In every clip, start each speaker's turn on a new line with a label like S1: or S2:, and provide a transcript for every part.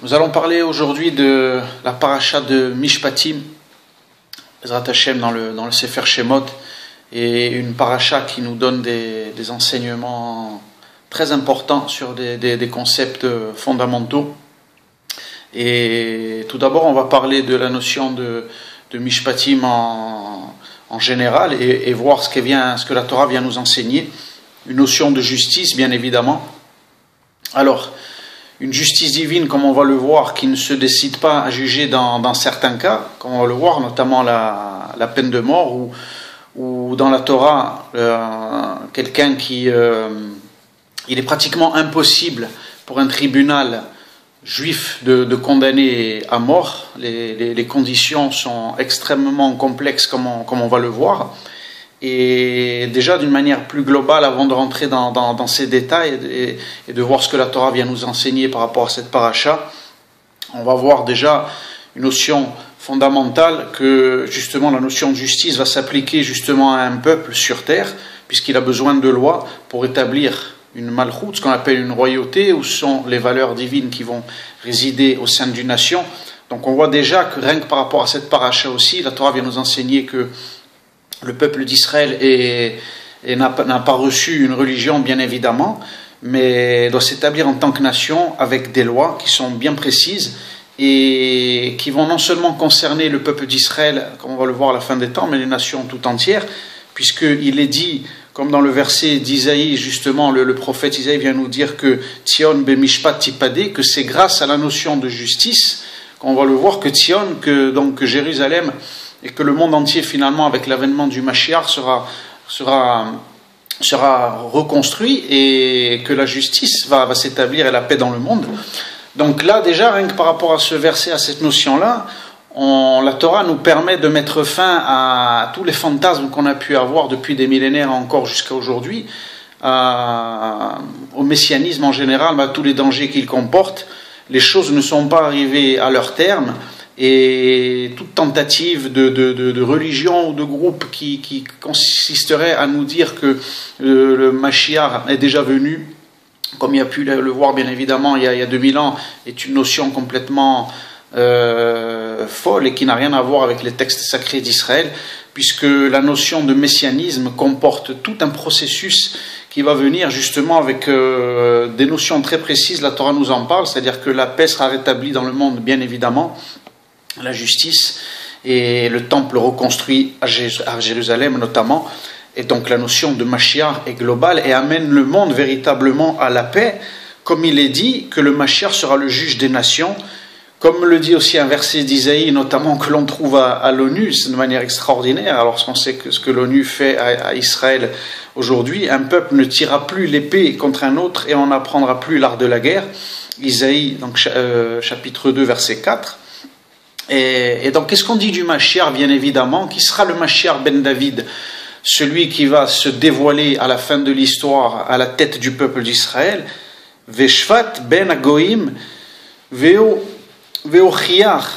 S1: Nous allons parler aujourd'hui de la paracha de Mishpatim, Bezrat Hashem dans le Sefer Shemot, et une paracha qui nous donne des enseignements très importants sur des concepts fondamentaux. Et tout d'abord, on va parler de la notion de Mishpatim en général et voir ce que la Torah vient nous enseigner. Une notion de justice, bien évidemment. Alors, une justice divine, comme on va le voir, qui ne se décide pas à juger dans certains cas, comme on va le voir, notamment la peine de mort, ou dans la Torah, quelqu'un il est pratiquement impossible pour un tribunal juif de condamner à mort. Les conditions sont extrêmement complexes, comme on va le voir. Et déjà d'une manière plus globale, avant de rentrer dans ces détails et de voir ce que la Torah vient nous enseigner par rapport à cette paracha, on va voir déjà une notion fondamentale que justement la notion de justice va s'appliquer justement à un peuple sur terre, puisqu'il a besoin de lois pour établir une malchoute, ce qu'on appelle une royauté, où sont les valeurs divines qui vont résider au sein d'une nation. Donc on voit déjà que rien que par rapport à cette paracha aussi, la Torah vient nous enseigner que le peuple d'Israël n'a pas reçu une religion, bien évidemment, mais doit s'établir en tant que nation avec des lois qui sont bien précises et qui vont non seulement concerner le peuple d'Israël, comme on va le voir à la fin des temps, mais les nations tout entières, puisqu'il est dit, comme dans le verset d'Isaïe, justement, le prophète Isaïe vient nous dire que Tzion bemishpat tipadeh, que c'est grâce à la notion de justice qu'on va le voir que Tzion, que Jérusalem, et que le monde entier, finalement, avec l'avènement du Mashiach, sera reconstruit et que la justice va s'établir et la paix dans le monde. Donc là, déjà, rien que par rapport à ce verset, à cette notion-là, la Torah nous permet de mettre fin à tous les fantasmes qu'on a pu avoir depuis des millénaires encore jusqu'à aujourd'hui, au messianisme en général, à tous les dangers qu'il comporte. Les choses ne sont pas arrivées à leur terme. Et toute tentative de religion ou de groupe qui consisterait à nous dire que le Mashiach est déjà venu, comme il y a pu le voir bien évidemment il y a 2000 ans, est une notion complètement folle et qui n'a rien à voir avec les textes sacrés d'Israël, puisque la notion de messianisme comporte tout un processus qui va venir justement avec des notions très précises. La Torah nous en parle, c'est-à-dire que la paix sera rétablie dans le monde, bien évidemment, la justice et le temple reconstruit à Jérusalem notamment, et donc la notion de Mashiach est globale et amène le monde véritablement à la paix, comme il est dit que le Mashiach sera le juge des nations, comme le dit aussi un verset d'Isaïe notamment que l'on trouve à l'ONU, c'est de manière extraordinaire, alors qu'on sait que ce que l'ONU fait à Israël aujourd'hui, un peuple ne tirera plus l'épée contre un autre et on n'apprendra plus l'art de la guerre. Isaïe, donc, chapitre 2, verset 4. Et donc, qu'est-ce qu'on dit du Mashiach, bien évidemment, qui sera le Mashiach ben David, celui qui va se dévoiler à la fin de l'histoire à la tête du peuple d'Israël, Veshvat ben Agoim, Veochiach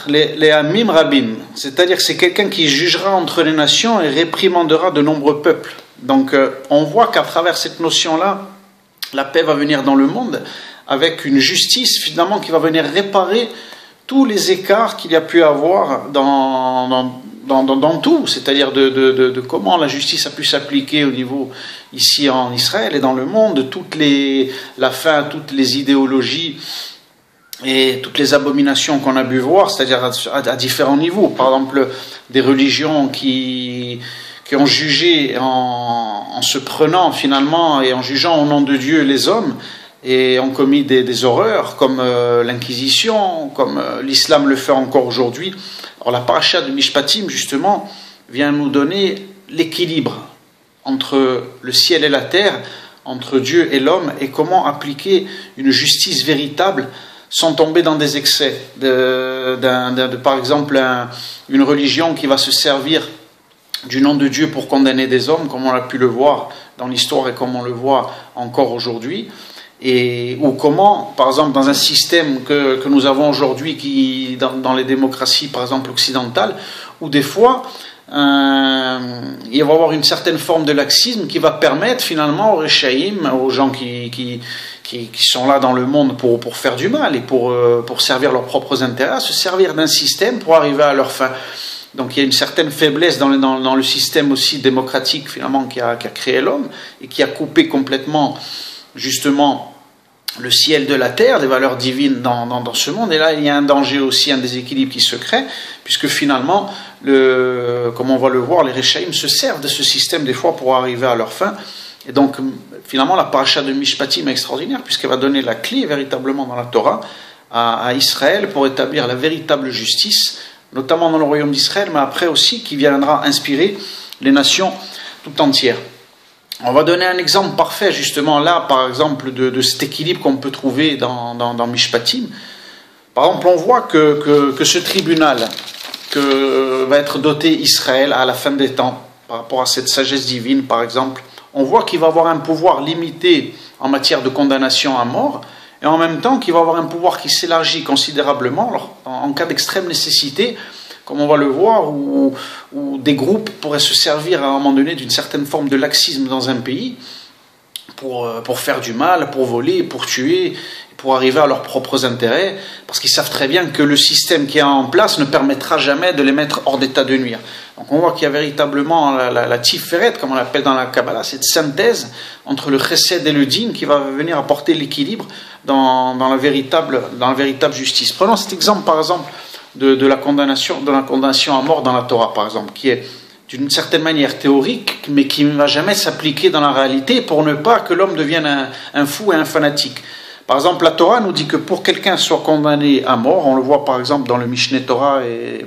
S1: le Amim Rabim, c'est-à-dire que c'est quelqu'un qui jugera entre les nations et réprimandera de nombreux peuples. Donc, on voit qu'à travers cette notion-là, la paix va venir dans le monde avec une justice, finalement, qui va venir réparer tous les écarts qu'il y a pu avoir dans tout, c'est-à-dire de comment la justice a pu s'appliquer au niveau ici en Israël et dans le monde, toutes les idéologies et toutes les abominations qu'on a pu voir, c'est-à-dire à différents niveaux. Par exemple, des religions qui ont jugé en se prenant finalement et en jugeant au nom de Dieu les hommes, et ont commis des horreurs comme l'Inquisition, comme l'islam le fait encore aujourd'hui. Alors la paracha de Mishpatim, justement, vient nous donner l'équilibre entre le ciel et la terre, entre Dieu et l'homme, et comment appliquer une justice véritable sans tomber dans des excès. Par exemple, une religion qui va se servir du nom de Dieu pour condamner des hommes, comme on a pu le voir dans l'histoire et comme on le voit encore aujourd'hui. Ou comment, par exemple, dans un système que nous avons aujourd'hui, dans les démocraties, par exemple, occidentales, où des fois, il va y avoir une certaine forme de laxisme qui va permettre finalement aux réchaïm, aux gens qui qui sont là dans le monde pour faire du mal et pour servir leurs propres intérêts, à se servir d'un système pour arriver à leur fin. Donc il y a une certaine faiblesse dans le système aussi démocratique finalement qui a créé l'homme et qui a coupé complètement justement le ciel de la terre, des valeurs divines dans ce monde. Et là il y a un danger aussi, un déséquilibre qui se crée, puisque finalement, comme on va le voir, les Réchaïm se servent de ce système des fois pour arriver à leur fin. Et donc finalement la paracha de Mishpatim est extraordinaire, puisqu'elle va donner la clé véritablement dans la Torah à Israël pour établir la véritable justice, notamment dans le royaume d'Israël, mais après aussi qui viendra inspirer les nations tout entières. On va donner un exemple parfait justement là, par exemple, de cet équilibre qu'on peut trouver dans Mishpatim. Par exemple, on voit que ce tribunal que va être doté Israël à la fin des temps, par rapport à cette sagesse divine par exemple, on voit qu'il va avoir un pouvoir limité en matière de condamnation à mort, et en même temps qu'il va avoir un pouvoir qui s'élargit considérablement en cas d'extrême nécessité, comme on va le voir, où des groupes pourraient se servir à un moment donné d'une certaine forme de laxisme dans un pays pour faire du mal, pour voler, pour tuer, pour arriver à leurs propres intérêts, parce qu'ils savent très bien que le système qui est en place ne permettra jamais de les mettre hors d'état de nuire. Donc on voit qu'il y a véritablement la tiferet, comme on l'appelle dans la Kabbalah, cette synthèse entre le chesed et le din qui va venir apporter l'équilibre dans la véritable justice. Prenons cet exemple par exemple de la condamnation à mort dans la Torah par exemple, qui est d'une certaine manière théorique, mais qui ne va jamais s'appliquer dans la réalité pour ne pas que l'homme devienne un fou et un fanatique. Par exemple, la Torah nous dit que pour quelqu'un soit condamné à mort, on le voit par exemple dans le Mishneh Torah et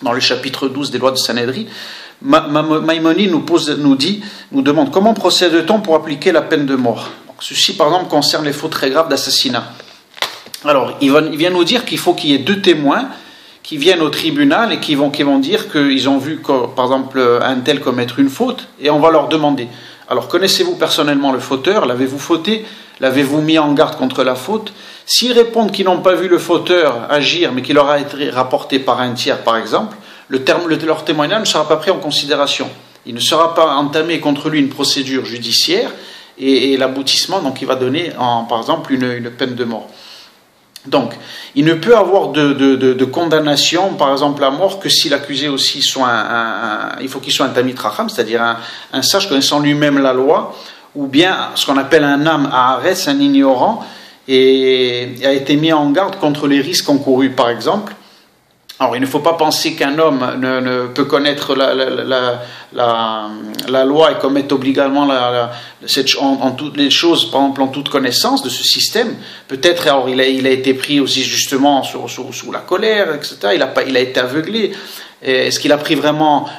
S1: dans le chapitre 12 des lois de Sanhedrin, Maïmonide nous demande comment procède-t-on pour appliquer la peine de mort. Donc, ceci par exemple concerne les fautes très graves d'assassinat. Alors, il vient nous dire qu'il faut qu'il y ait 2 témoins qui viennent au tribunal et qui vont dire qu'ils ont vu, par exemple, un tel commettre une faute, et on va leur demander, alors connaissez-vous personnellement le fauteur? L'avez-vous fauté? L'avez-vous mis en garde contre la faute? S'ils répondent qu'ils n'ont pas vu le fauteur agir, mais qu'il leur a été rapporté par un tiers, par exemple, leur témoignage ne sera pas pris en considération. Il ne sera pas entamé contre lui une procédure judiciaire, et l'aboutissement, donc, il va donner, par exemple, une peine de mort. Donc, il ne peut avoir de condamnation, par exemple à mort, que si l'accusé aussi soit il faut qu'il soit un tamid racham, c'est-à-dire un sage connaissant lui-même la loi, ou bien ce qu'on appelle un âme haaretz, un ignorant, et a été mis en garde contre les risques encourus, par exemple. Alors, il ne faut pas penser qu'un homme ne peut connaître la loi et commettre obligatoirement en toutes les choses, par exemple en toute connaissance de ce système. Peut-être, alors il a été pris aussi justement sous la colère, etc. Il a été aveuglé. Est-ce qu'il a pris vraiment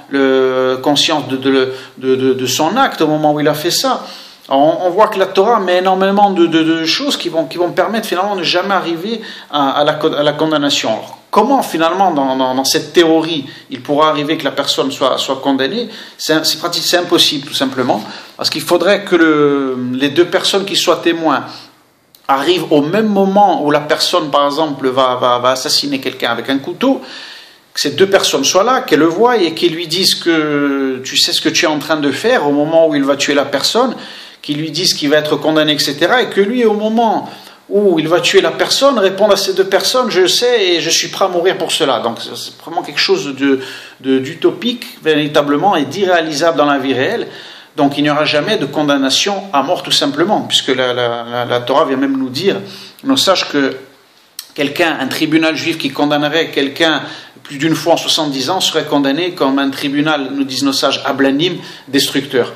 S1: conscience de son acte au moment où il a fait ça? Alors, on voit que la Torah met énormément de choses qui vont permettre finalement de ne jamais arriver à la condamnation. Alors, comment finalement dans cette théorie il pourra arriver que la personne soit condamnée? C'est impossible tout simplement, parce qu'il faudrait que les 2 personnes qui soient témoins arrivent au même moment où la personne par exemple va assassiner quelqu'un avec un couteau, que ces 2 personnes soient là, qu'elles le voient et qu'elles lui disent que tu sais ce que tu es en train de faire au moment où il va tuer la personne, qu'ils lui disent qu'il va être condamné, etc. Et que lui, au moment où il va tuer la personne, répondre à ces 2 personnes, je sais et je suis prêt à mourir pour cela. Donc c'est vraiment quelque chose d'utopique, véritablement, et d'irréalisable dans la vie réelle. Donc il n'y aura jamais de condamnation à mort, tout simplement, puisque la Torah vient même nous dire, nos sages, que un tribunal juif qui condamnerait quelqu'un plus d'une fois en 70 ans serait condamné comme un tribunal, nous disent nos sages, ablanim, destructeur.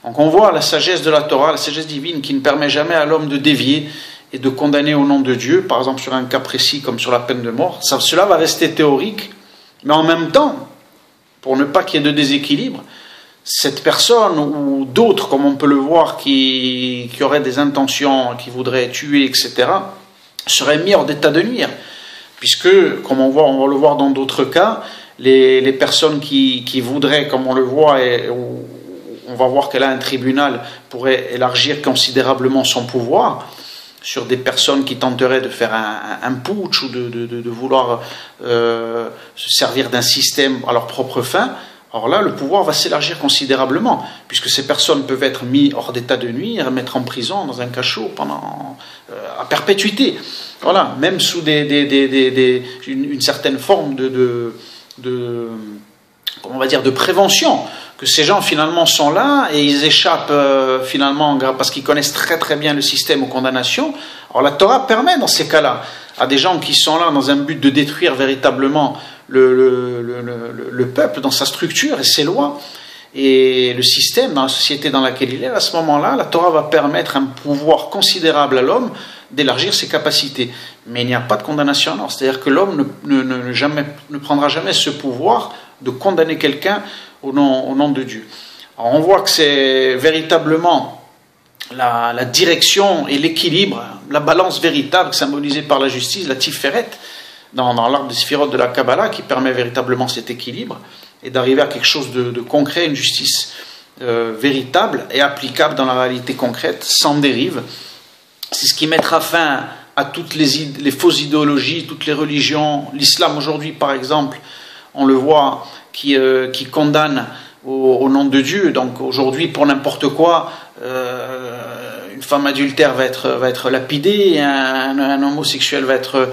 S1: Donc on voit la sagesse de la Torah, la sagesse divine qui ne permet jamais à l'homme de dévier et de condamner au nom de Dieu, par exemple sur un cas précis comme sur la peine de mort. Cela va rester théorique, mais en même temps, pour ne pas qu'il y ait de déséquilibre, cette personne ou d'autres, comme on peut le voir, qui auraient des intentions, qui voudraient tuer, etc., seraient mis hors d'état de nuire. Puisque, comme on va le voir dans d'autres cas, les personnes qui voudraient, comme on le voit, on va voir qu'elle a un tribunal, pourrait élargir considérablement son pouvoir sur des personnes qui tenteraient de faire un putsch ou de vouloir se servir d'un système à leur propre fin. Alors là, le pouvoir va s'élargir considérablement, puisque ces personnes peuvent être mises hors d'état de nuire, mettre en prison, dans un cachot, à perpétuité. Voilà, même sous une certaine forme on va dire, de prévention, que ces gens finalement sont là et ils échappent finalement parce qu'ils connaissent très très bien le système aux condamnations. Alors la Torah permet dans ces cas-là à des gens qui sont là dans un but de détruire véritablement le peuple dans sa structure et ses lois et le système dans la société dans laquelle il est, à ce moment-là, la Torah va permettre un pouvoir considérable à l'homme d'élargir ses capacités. Mais il n'y a pas de condamnation à mort, c'est-à-dire que l'homme ne prendra jamais ce pouvoir de condamner quelqu'un au nom de Dieu. Alors on voit que c'est véritablement la direction et l'équilibre, la balance véritable symbolisée par la justice, la Tiferet, dans l'arbre des Sphirot de la Kabbalah, qui permet véritablement cet équilibre et d'arriver à quelque chose de concret, une justice véritable et applicable dans la réalité concrète, sans dérive. C'est ce qui mettra fin à toutes les fausses idéologies, toutes les religions. L'islam aujourd'hui, par exemple, on le voit, qui condamne au nom de Dieu. Donc aujourd'hui, pour n'importe quoi, une femme adultère va être lapidée, un homosexuel va être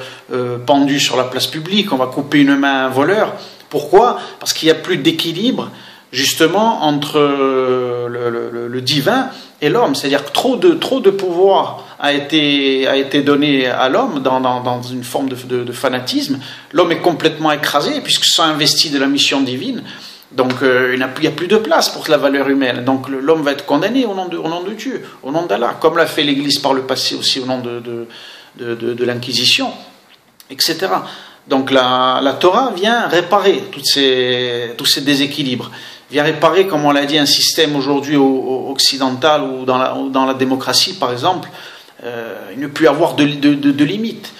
S1: pendu sur la place publique, on va couper une main à un voleur. Pourquoi? Parce qu'il n'y a plus d'équilibre, justement, entre le divin et l'homme. C'est-à-dire que trop de pouvoir a été donné à l'homme dans une forme de fanatisme. L'homme est complètement écrasé, puisque ça investit de la mission divine. Donc il n'y a plus de place pour la valeur humaine. Donc l'homme va être condamné au nom de Dieu, au nom d'Allah, comme l'a fait l'Église par le passé aussi au nom de l'Inquisition, etc. Donc la Torah vient réparer tous ces déséquilibres, vient réparer, comme on l'a dit, un système aujourd'hui occidental ou dans la démocratie, par exemple, il ne peut y avoir de limites.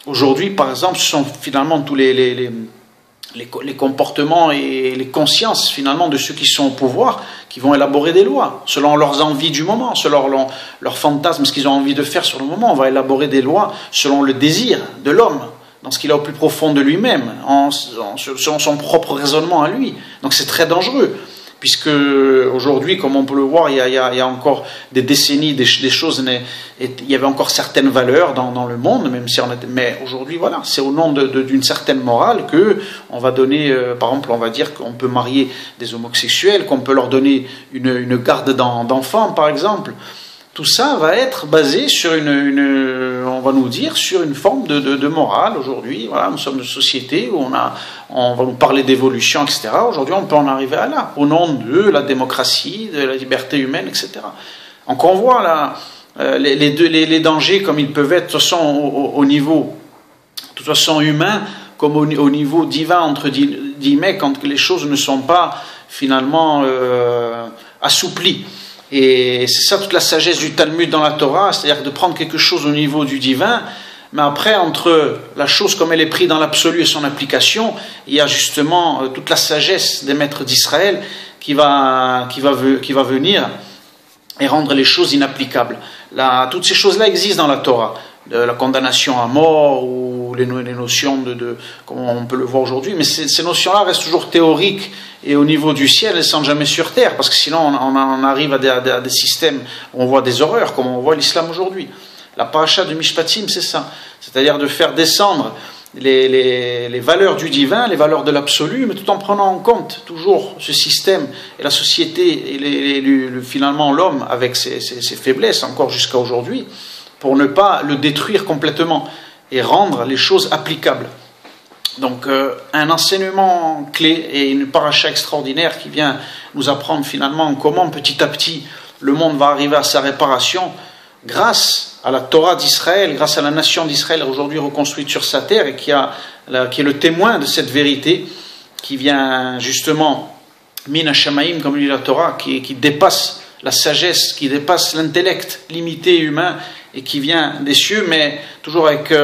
S1: Aujourd'hui, par exemple, ce sont finalement tous les comportements et les consciences finalement de ceux qui sont au pouvoir qui vont élaborer des lois selon leurs envies du moment, selon leurs fantasmes, ce qu'ils ont envie de faire sur le moment. On va élaborer des lois selon le désir de l'homme, dans ce qu'il a au plus profond de lui-même, selon son propre raisonnement à lui. Donc c'est très dangereux, puisque aujourd'hui, comme on peut le voir, il y a encore des décennies, des choses, il y avait encore certaines valeurs dans le monde, mais aujourd'hui, voilà, c'est au nom d'une certaine morale que on va donner, par exemple, on va dire qu'on peut marier des homosexuels, qu'on peut leur donner une garde d'enfants, par exemple. Tout ça va être basé sur on va nous dire, sur une forme de morale aujourd'hui. Voilà, nous sommes une société où on va nous parler d'évolution, etc. Aujourd'hui, on peut en arriver à là, au nom de la démocratie, de la liberté humaine, etc. Donc on voit là les dangers comme ils peuvent être, de toute façon, au niveau, de toute façon, humain, comme au niveau divin, entre guillemets, quand les choses ne sont pas finalement assouplies. Et c'est ça toute la sagesse du Talmud dans la Torah, c'est-à-dire de prendre quelque chose au niveau du divin, mais après, entre la chose comme elle est prise dans l'absolu et son application, il y a justement toute la sagesse des maîtres d'Israël qui va venir et rendre les choses inapplicables. Toutes ces choses-là existent dans la Torah, de la condamnation à mort ou les notions comme on peut le voir aujourd'hui, mais ces notions-là restent toujours théoriques et au niveau du ciel, elles ne sont jamais sur terre, parce que sinon on arrive à des systèmes où on voit des horreurs, comme on voit l'islam aujourd'hui. La paracha de Mishpatim, c'est ça, c'est-à-dire de faire descendre les valeurs du divin, les valeurs de l'absolu, mais tout en prenant en compte toujours ce système et la société et finalement l'homme avec ses faiblesses encore jusqu'à aujourd'hui, pour ne pas le détruire complètement et rendre les choses applicables. Donc un enseignement clé et une paracha extraordinaire qui vient nous apprendre finalement comment petit à petit le monde va arriver à sa réparation grâce à la Torah d'Israël, grâce à la nation d'Israël aujourd'hui reconstruite sur sa terre et qui est le témoin de cette vérité qui vient justement min hashamaim, comme dit la Torah, qui dépasse la sagesse, qui dépasse l'intellect limité humain et qui vient des cieux, mais toujours avec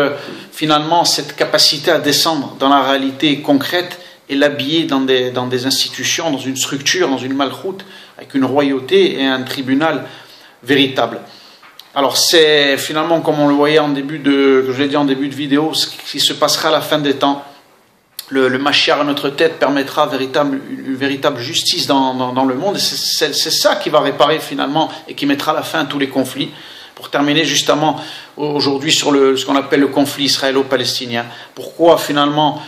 S1: finalement cette capacité à descendre dans la réalité concrète et l'habiller dans des institutions, dans une structure, dans une malchoute, avec une royauté et un tribunal véritable. Alors c'est finalement, comme on le voyait que je l'ai dit en début de vidéo, ce qui se passera à la fin des temps. le Mashiach à notre tête permettra une véritable justice dans le monde. Et c'est ça qui va réparer finalement et qui mettra la fin à tous les conflits. Pour terminer justement aujourd'hui sur ce qu'on appelle le conflit israélo-palestinien. Pourquoi finalement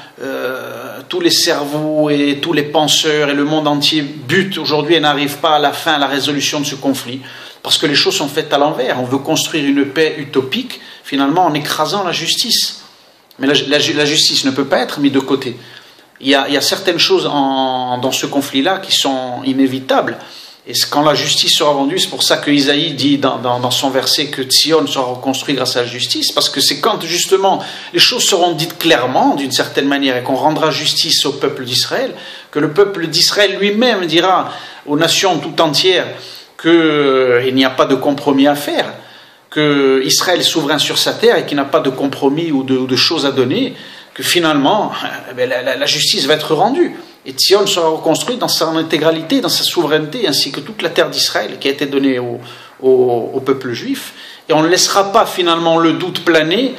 S1: tous les cerveaux et tous les penseurs et le monde entier butent aujourd'hui et n'arrivent pas à la fin, à la résolution de ce conflit? Parce que les choses sont faites à l'envers. On veut construire une paix utopique finalement en écrasant la justice. Mais la justice ne peut pas être mise de côté. Il y a certaines choses dans ce conflit-là qui sont inévitables. Et quand la justice sera rendue, c'est pour ça que Isaïe dit dans son verset que Tzion sera reconstruit grâce à la justice, parce que c'est quand justement les choses seront dites clairement, d'une certaine manière, et qu'on rendra justice au peuple d'Israël, que le peuple d'Israël lui-même dira aux nations tout entières qu'il n'y a pas de compromis à faire, que Israël est souverain sur sa terre et qu'il n'a pas de compromis ou de choses à donner, que finalement la justice va être rendue. Et Tzion sera reconstruit dans sa intégralité, dans sa souveraineté, ainsi que toute la terre d'Israël qui a été donnée au peuple juif. Et on ne laissera pas finalement le doute planer,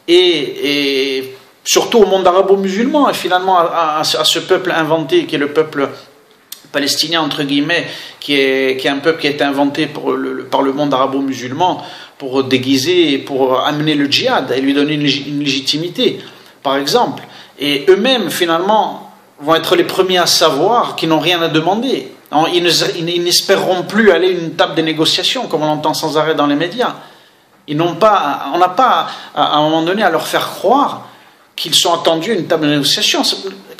S1: et surtout au monde arabo-musulman, et finalement à ce peuple inventé qui est le peuple palestinien, entre guillemets, qui est un peuple qui a été inventé par le monde arabo-musulman pour déguiser et pour amener le djihad et lui donner une légitimité, par exemple. Et eux-mêmes, finalement, vont être les premiers à savoir qu'ils n'ont rien à demander. Ils n'espéreront plus aller à une table de négociation, comme on l'entend sans arrêt dans les médias. On n'a pas, à un moment donné, à leur faire croire qu'ils sont attendus à une table de négociation.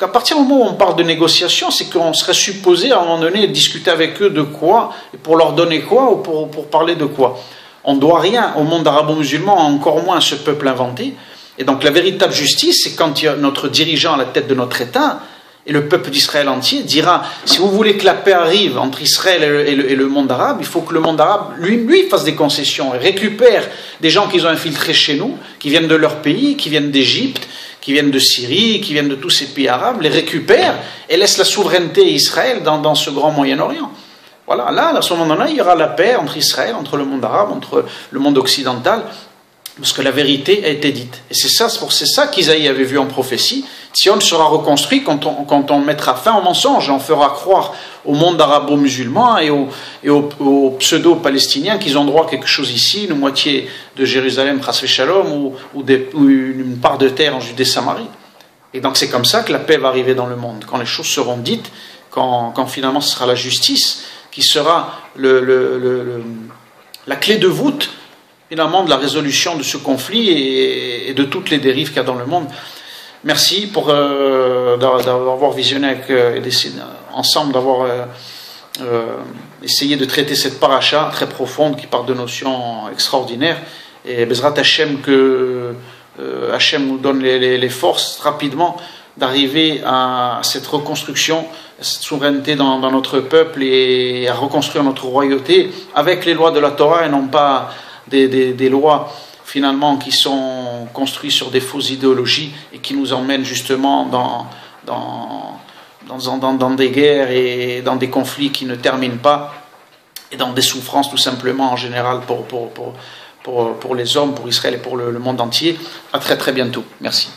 S1: À partir du moment où on parle de négociation, c'est qu'on serait supposé, à un moment donné, discuter avec eux de quoi, et pour leur donner quoi, ou pour parler de quoi. On ne doit rien au monde arabo-musulman, encore moins à ce peuple inventé. Et donc la véritable justice, c'est quand il y a notre dirigeant à la tête de notre État, et le peuple d'Israël entier dira, si vous voulez que la paix arrive entre Israël et le monde arabe, il faut que le monde arabe, lui fasse des concessions et récupère des gens qu'ils ont infiltrés chez nous, qui viennent de leur pays, qui viennent d'Égypte, qui viennent de Syrie, qui viennent de tous ces pays arabes, les récupère et laisse la souveraineté à Israël dans ce grand Moyen-Orient. Voilà, là, à ce moment-là, il y aura la paix entre Israël, entre le monde arabe, entre le monde occidental, parce que la vérité a été dite. Et c'est ça qu'Isaïe avait vu en prophétie. Tzion sera reconstruit quand on mettra fin au mensonge, et on fera croire au monde arabo-musulman et aux pseudo-palestiniens qu'ils ont droit à quelque chose ici, une moitié de Jérusalem, Chas Shalom, ou une part de terre en Judée-Samarie. Et donc c'est comme ça que la paix va arriver dans le monde, quand les choses seront dites, quand finalement ce sera la justice qui sera la clé de voûte finalement de la résolution de ce conflit et de toutes les dérives qu'il y a dans le monde. Merci d'avoir visionné ensemble, d'avoir essayé de traiter cette paracha très profonde qui part de notions extraordinaires. Et Bezrat Hashem, que Hashem nous donne les forces rapidement d'arriver à cette reconstruction, à cette souveraineté dans notre peuple et à reconstruire notre royauté avec les lois de la Torah et non pas des lois finalement qui sont construites sur des fausses idéologies et qui nous emmènent justement dans des guerres et dans des conflits qui ne terminent pas et dans des souffrances tout simplement en général pour les hommes, pour Israël et pour le monde entier. À très très bientôt. Merci.